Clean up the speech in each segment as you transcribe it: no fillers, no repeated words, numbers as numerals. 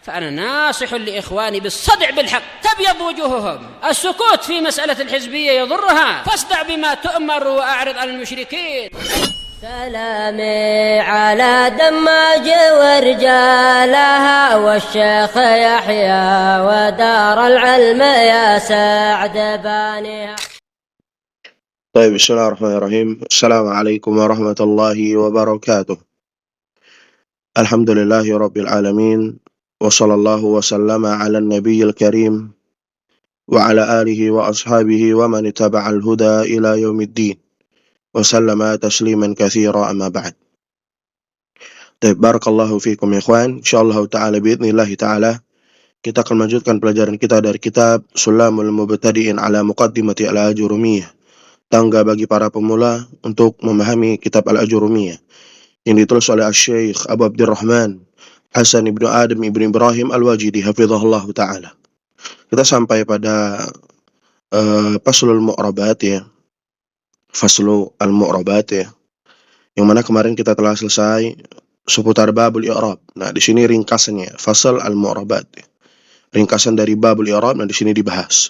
فأنا ناصح لإخواني بالصدع بالحق تبيض وجوههم. السكوت في مسألة الحزبية يضرها، فاصدع بما تؤمر وأعرض عن المشركين. سلامي على دماج ورجالها والشيخ يحيى ودار العلم يا سعد بانيها. طيب، بسم الله الرحمن الرحيم. السلام عليكم ورحمة الله وبركاته. الحمد لله رب العالمين، وصلى الله وسلم على النبي الكريم وعلى آله وأصحابه ومن اتبع الهدى إلى يوم الدين وسلم تسليما كثيرا. أما بعد. طيب, barakallahu fikum ya ikhwan. Insyaallah ta'ala biidznillah ta'ala kita akan melanjutkan pelajaran kita dari kitab Sulamul Mubtadi'in ala Muqaddimati al-Ajurumiyah, tangga bagi para pemula untuk memahami kitab Al-Ajurumiyah, yang ditulis oleh Asy-Syaikh Abu Abdurrahman Hasan ibnu Adam ibnu Ibrahim Al-Wajidi hafizahullah ta'ala. Kita sampai pada Faslul Mu'rabat ya. Faslu al-Mu'rabat ya. Yang mana kemarin kita telah selesai seputar babul i'rab. Nah, di sini ringkasannya, fasal al-Mu'rabat ya. Ringkasan dari babul i'rab, nah di sini dibahas.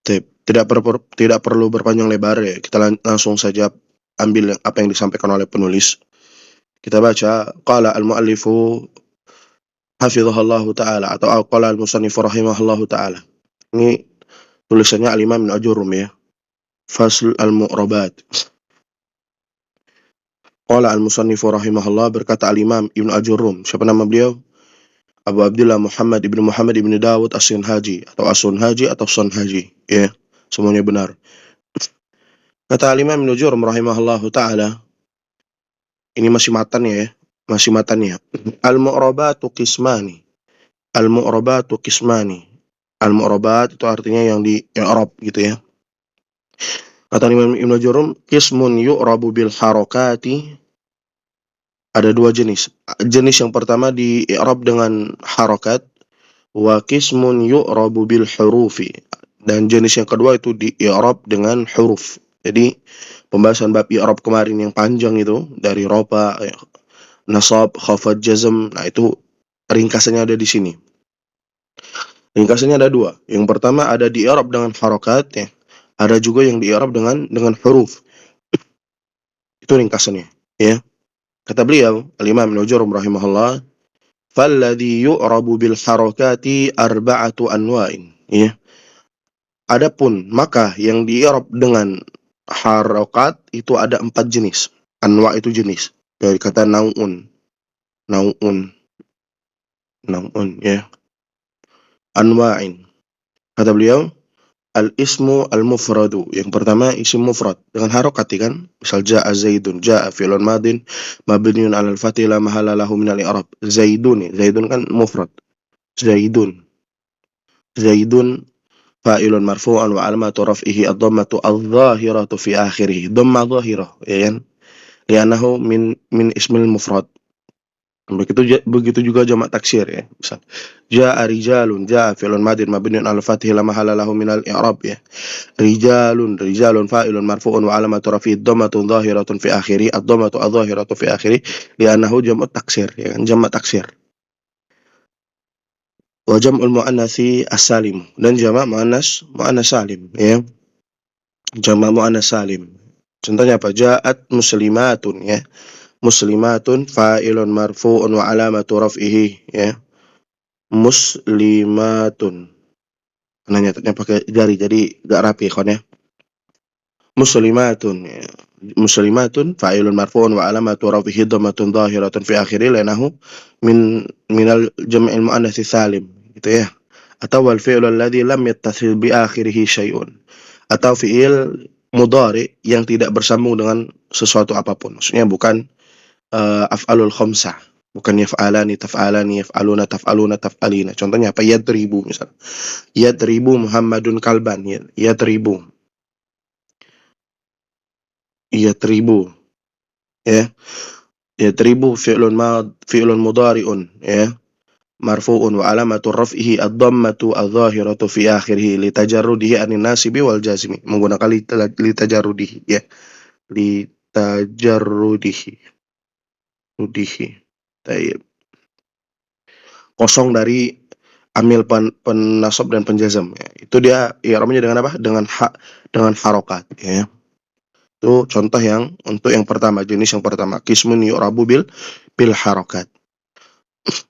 Tidak perlu berpanjang lebar ya. Kita langsung saja ambil apa yang disampaikan oleh penulis. Kita baca qala al-muallifu hafizahullahu ta'ala atau qala al-musannifu rahimahullahu ta'ala. Ini tulisannya al-Imam Ibnu Ajurum ya. Fasl al-Mu'rabat. Qala al-musannifu rahimahullah, berkata al-Imam Ibnu Ajurum. Siapa nama beliau? Abu Abdullah Muhammad ibnu Dawud As-Sunhaji atau As-Sunhaji atau Sunhaji ya. Semuanya benar. Kata al-Imam Ibnu Ajurum rahimahullahu ta'ala, ini masih matannya ya. Masih matannya. Al-mu'rabatu qismani. Al-mu'rabatu qismani. Al-mu'rabat itu artinya yang di i'rab gitu ya. Kata Imam Ibnu Ajurum, qismun yu'rabu bil harakati. Ada dua jenis. Jenis yang pertama di i'rab dengan harakat, wa qismun yu'rabu bil hurufi. Dan jenis yang kedua itu di i'rab dengan huruf. Jadi pembahasan bab i'rab kemarin yang panjang itu dari rofa, nasab, khafad, jazm, nah itu ringkasannya ada di sini. Ringkasannya ada dua. Yang pertama ada di i'rab dengan harakat ya. Ada juga yang di i'rab dengan huruf. Itu ringkasannya ya. Kata beliau al-Imam Ibnu Ajurum rahimahullah, falladhi yu'rabu bil harakati arba'atu anwa'in ya. Adapun maka yang di i'rab dengan harakat itu ada 4 jenis. Anwa itu jenis. Dari kata nau'un ya. Anwa'in. Kata beliau, al-ismu al-mufradu. Yang pertama isim mufrad dengan harakat kan? Misal ja'a zaidun, ja'a fi'lun madin mabniun 'alal fathi la mahalla lahu min al-i'rab. Zaidun kan mufrad. Zaidun fa'ilun marfu'an wa 'alamatu raf'ihi ad-dhammatu adh-dhahiratu fi akhirih. Dhamma dhahirah ya kan? Li'annahu min ismil mufrad. Begitu juga jamak taksir ya. Misal jaa rijalun, jaa fi'lun madin mabniun 'alal fathi la mahalla lahu min al-i'rab ya. Rijalun fa'ilun marfu'un wa 'alamatu raf'ihi ad-dhammatu dhahiratun fi akhirih. Ad-dhammatu adh-dhahiratu fi akhirih li'annahu jamak taksir ya kan? Jamak taksir. Wa jam'ul muannatsi as-salim, dan jamak muannas salim ya. Jamak muannas salim. Contohnya apa? Ja'at muslimatun ya. Muslimatun fa'ilun marfu'un wa 'alamatu raf'ihi ya. Muslimatun. Nyatetnya pakai jari jadi gak rapi kan ya. Muslimatun ya. Muslimatun fa'ilun marfu'un wa 'alamatu raf'ihi dhammatun dhahiratun fi akhirih lanahu minal jam'il muannats salim gitu ya. Atau wal fi'lu alladhi lam yattasil bi akhirih syai'un. Atau fi'il mudhari yang tidak bersambung dengan sesuatu apapun. Maksudnya bukan af'alul khamsah, bukan yaf'alani, taf'alani, yaf'aluna, taf'aluna, taf'alina. Contohnya apa? Yadribu misal. Yadribu Muhammadun kalban. Yadribu ya. Yadribu fi'lun mudhari'un ya. Marfu'un wa 'alamatu raf'ihi ad-dhammatu adh-dhahiratu fi akhirih litajarrudihi anin nasibi wal jazmi. Menggunakan litajarrudihi ya. Litajarrudihi. Tayyib. kosong dari amil penasab dan penjazam. Ya. Itu dia i'rabnya dengan apa? Dengan harokat. Ya. Itu contoh yang untuk yang pertama, jenis yang pertama. Qismun yu'rabu bil harokat.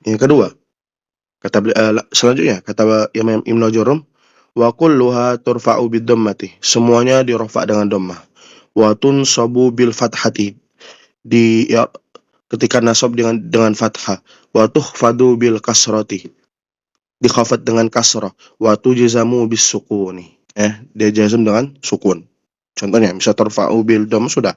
Yang kedua, selanjutnya kata Imam Ibnu Ajurrum, wa kulluha turfa'u bid dhammati. Semuanya dirofa dengan dhammah. Wa tunsabu bil fathati. Ketika nasab dengan fathah. Wa tuhfadu bil kasrati. Dikhafat dengan kasrah. Wa tujzamu bis sukuni. Dia jazm dengan sukun. Contohnya bisa turfa'u bil dhammah sudah.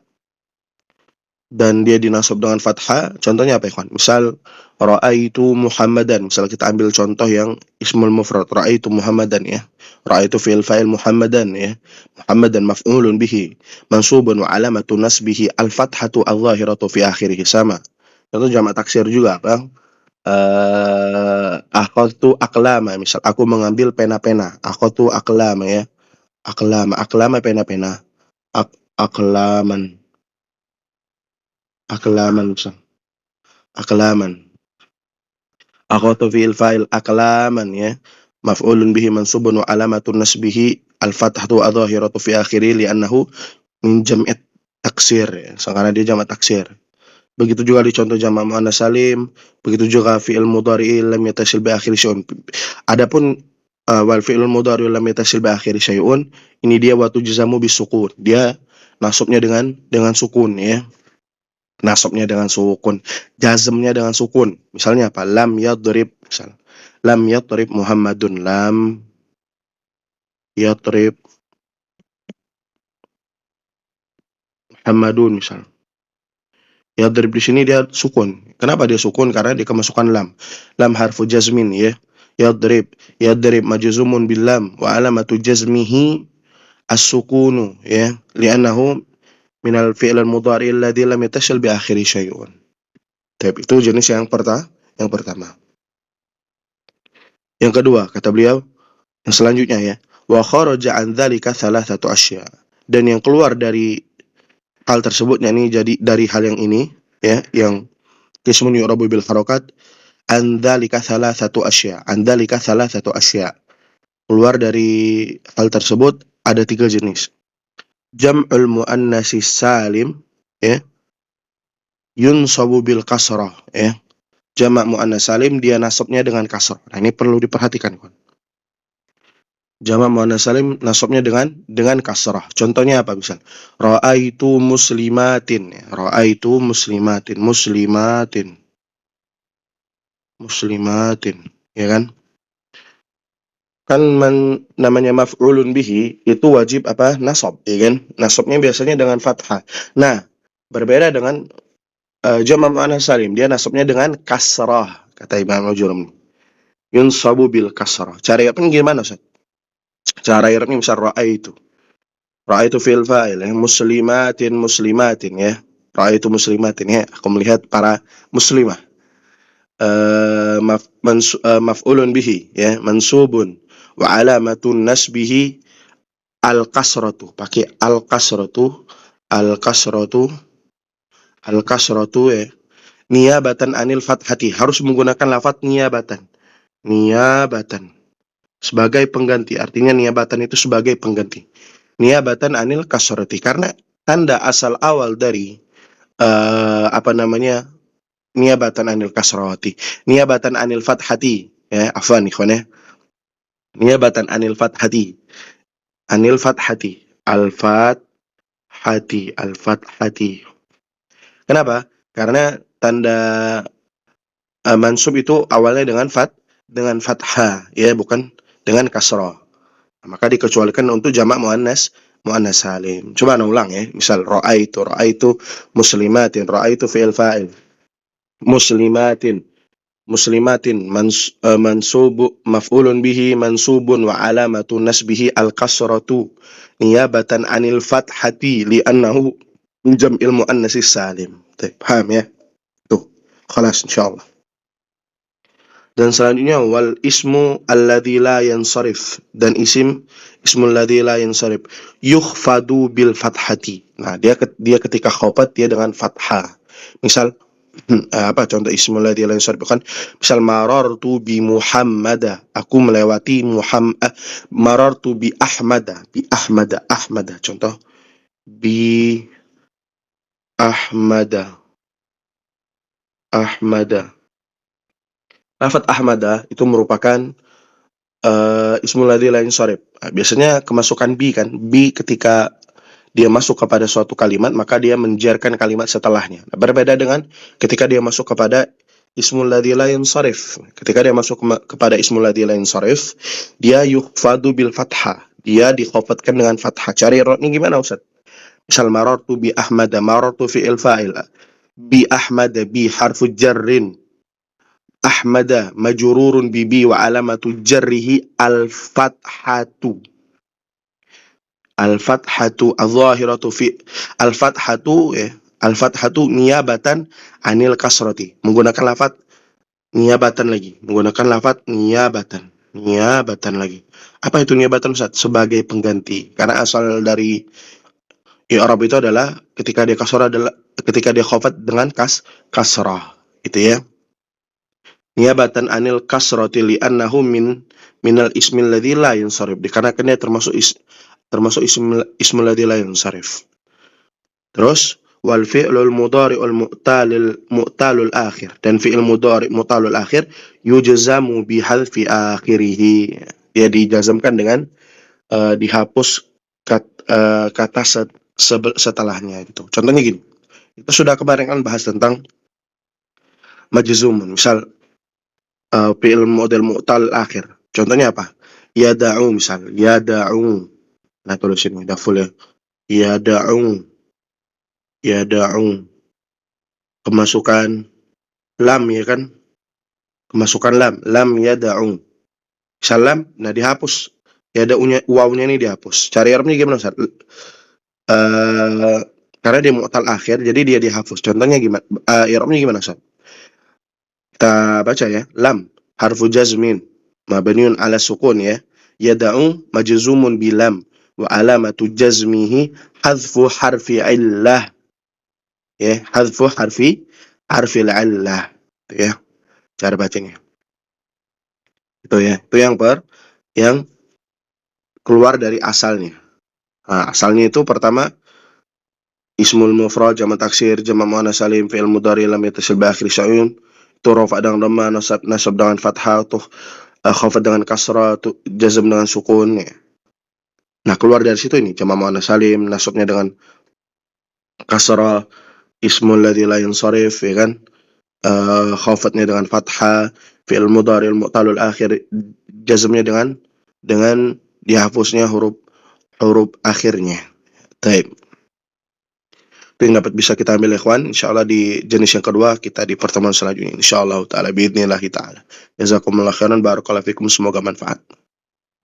Dan dia dinasab dengan fathah, contohnya apa ikhwan? Misal ra'aitu Muhammadan, misal kita ambil contoh yang ismul mufrad, ra'aitu Muhammadan ya. Ra'aitu fi'il fa'il Muhammadan ya. Muhammadan maf'ulun bihi, mansubun wa alamatu nasbihi al-fathatu al-zahiratu fi akhirih, sama. Contoh jamak taksir juga, Bang. Akhadtu aqlama, misal aku mengambil pena-pena. Akhadtu aqlama ya. Aqlama pena-pena. Aqlaman misal. Aqlaman. Akhadtu fi'il fa'il aqlaman ya. Maf'ulun bihi mansubun wa alamatun nasbihi al-fathatu adh-dhahiratu fi akhirih li'annahu min jam'it taksir ya. Karena dia jamak taksir. Begitu juga di contoh jamak muannats salim, begitu juga fi'il mudhari' lam yattasil bi akhiri syai'un. Adapun wal fi'il mudhari' lam yattasil bi akhiri syai'un, ini dia wa tujzamu bisukun. Dia nasabnya dengan sukun ya. Nasabnya dengan sukun, jazmnya dengan sukun. Misalnya apa? Lam yadrib, misal. Lam yadrib Muhammadun, lam yadrib Muhammadun, misal. Yadrib di sini dia sukun. Kenapa dia sukun? Karena dia kemasukan lam. Lam harfu jazmin ya. Yadrib majzumun bil lam wa alamatu jazmihi as-sukunu ya. Li'annahu minal fi'il al-mudhari' alladhi lam yattasil bi akhiri syai'un. Itu jenis yang pertama. Yang kedua, kata beliau, yang selanjutnya ya, wa kharaja an dzalika thalathatu asya. Dan yang keluar dari hal tersebut, yakni jadi dari hal yang ini ya, yang qismun yu'rabu bil harakat, an dzalika thalathatu asya. An dzalika thalathatu asya. Keluar dari hal tersebut ada 3 jenis. Jam'ul muannatsis salim ya, yunsabu bil kasrah ya. Jamak muannats salim dia nasabnya dengan kasrah. Nah, ini perlu diperhatikan, kan. Jamak muannats salim nasabnya dengan kasrah. Contohnya apa misal? Ra'aitu muslimatin ya. Ra'aitu muslimatin, muslimatin ya kan? Kan namanya maf'ulun bihi itu wajib apa? Nasab, ya kan? Nasabnya biasanya dengan fathah. Nah, berbeda dengan jamak muannats salim, dia nasabnya dengan kasrah, kata Imam Ajurrum. Yunsabu bil kasrah. Cara i'rabnya gimana, Ustaz? Cara i'rabnya misal ra'aitu fi'il fa'il ya, muslimatin ya. Ra'aitu muslimatin ya, aku melihat para muslimah. Maf'ulun bihi ya, mansubun wa alamatun nasbihi al-kasratu, pakai al-kasratu ya, niyabatan anil fathati, harus menggunakan lafaz niyabatan sebagai pengganti. Artinya niyabatan itu sebagai pengganti, niyabatan anil kasrati, karena tanda asal awal dari niyabatan anil kasrati, niyabatan anil fathati ya, afwan ikhwan ya. Niyabatan anil fathati, al-fathati. Kenapa? Karena tanda mansub itu awalnya dengan fathah ya, bukan dengan kasrah. Maka dikecualikan untuk jamak muannats salim. Coba ulang ya. Misal ra'aitu muslimatin, ra'aitu fi'il fa'il. Muslimatin mansubu maf'ulun bihi mansubun wa alamatu nasbihi al-kasratu niyabatan anil fathati li'annahu min jam'il muannatsis salim. Paham ya? Tuh, khalas insyaallah. Dan selanjutnya wal ismu alladzi la yansarif, dan ismul ladzi la yansarif yukhfadu bil fathati. Nah, dia ketika khafat dia dengan fathah. Misal Apa contoh ismul ladzi la yansarif kan? Misal marartu bi Muhammada, aku melewati marartu bi Ahmada. Contoh bi Ahmada. Lafaz Ahmada itu merupakan ismul ladzi la yansarif. Biasanya kemasukan bi kan, bi ketika dia masuk kepada suatu kalimat maka dia menjarkan kalimat setelahnya. Berbeda dengan ketika dia masuk kepada ismul ladzi la yansarif. Ketika dia masuk kepada ismul ladzi la yansarif, dia yukhfadu bil fathah. Dia dikhafatkan dengan fathah. Cari i'rabnya gimana, Ustaz? Misal marartu bi Ahmada, marartu fi'il fa'il. Bi Ahmada, bi harfu jarrin. Ahmada majrurun bi wa alamatu jarrihi al-fathatu. Al-fathatu adh-dhahiratu fi al-fathatu niyabatan anil kasrati. Menggunakan lafaz niyabatan lagi. Apa itu niyabatan, Ustaz? Sebagai pengganti. Karena asal dari i'rab itu adalah ketika dia khafat dengan kasrah. Itu ya. Niyabatan anil kasrati li'annahu minal ismil ladzi la yansarif. Dikarenakan dia termasuk ismul ladzi la yansarif. Terus wal fi'lul mudhari'ul mu'talul akhir, dan fi'il mudhari' mu'talul akhir yujzamu bi hadfi akhirih. Ya dijazamkan dengan dihapus kata setelahnya gitu. Contohnya gini. Kita sudah kemarin kan bahas tentang majzumun. Misal fi'il model mu'tal akhir. Contohnya apa? Yada'u misal. Yada'u. Nah, tulisin udah full ya. Yada'u. Kemasukan lam ya kan? Kemasukan lam. Lam yada'u. Misal lam, nah dihapus. Yada'unya, wawunya ini dihapus. Cari i'rabnya gimana, Ustaz? Karena dia mu'tal akhir, jadi dia dihapus. Contohnya gimana? I'rabnya gimana, Ustaz? Kita baca ya. Lam harfu jazmin mabniun ala sukun ya. Yada'u majzumun bilam wa alamatu jazmihi hadfu harfi illah. Ya, hadfu harfi illah. Itu ya. Cara bacanya. Itu ya. Itu yang keluar dari asalnya. Nah, asalnya itu pertama ismul mufrad, jamak taksir, jamak muannas salim, fi'il mudhari lam yattasil bi akhir syai'un. Itu rafa dengan dhamma, nasab dengan fathah, atau khafat dengan kasrah, jazm dengan sukun ya. Nah, keluar dari situ ini jamak muannas salim, nasabnya dengan kasrah, ismul ladzi la yansarif ya kan, khafatnya dengan fathah, fi'il mudhari al-mu'talul akhir, jazmnya dengan dihapusnya huruf akhirnya. Baik. Itu yang dapat bisa kita ambil ikhwan. Insyaallah di jenis yang kedua kita di pertemuan selanjutnya. Insyaallah taala biidznillah taala. Jazakumullah khairan, barakallahu fikum, semoga manfaat.